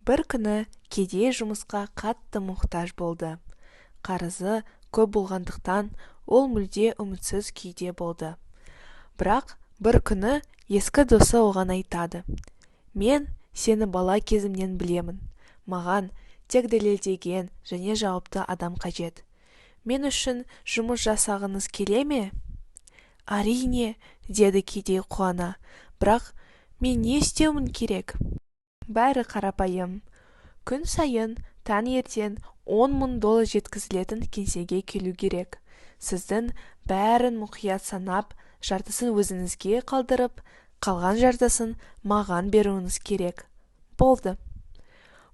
Бір күні кедей жұмысқа қатты мұқтаж болды. Қарызы көп болғандықтан ол мүлде үмітсіз күйде болды. Бірақ бір күні ескі досы оған айтады: «Мен сені бала кезімнен білемін. Маған тек дәлелдеген және жауапты адам қажет. Мен үшін жұмыс жасағыңыз келе ме?» «Әрине», деді кедей қуана. «Бірақ мен не істеуім керек?» «Бәрі қарапайым. Күн сайын таңертең $10,000 жеткізілетін кеңсеге келу керек. Сіздің бәрін мұқият санап, жартысын өзіңізге қалдырып, қалған жартысын маған беруіңіз керек». Болды.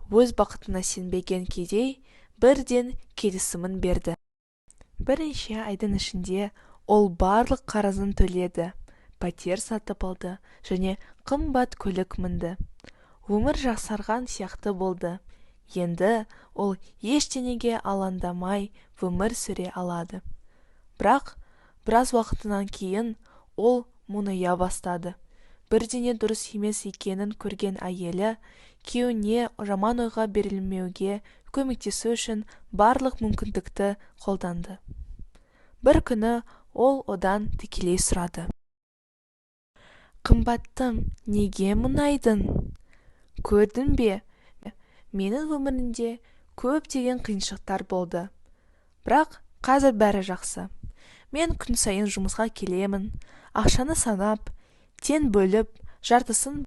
Өз бақытына сенбеген кедей бірден келісімін берді. Бірнеше айдың ішінде ол барлық қарызын төледі, пәтер сатып алды және қымбат көлік мінді. Өмір жақсарған сияқты болды. Енді ол ештеңеге алаңдамай өмір сүре алады. Бірақ біраз уақытынан кейін ол мұңая бастады. Бірдеңе дұрыс емес екенін көрген әйелі күйеуіне жаман ойға берілмеуге көмектесу үшін барлық мүмкіндікті қолданды. Бір күні ол одан тікелей сұрады: «Қымбаттым, неге мұңайдың? Көрдің бе? Менің өмірімде көптеген қиыншылықтар болды. Бірақ қазір бәрі жақсы. Мен күн сайын жұмысқа келемін, ақшаны санап, тең бөліп, жартысын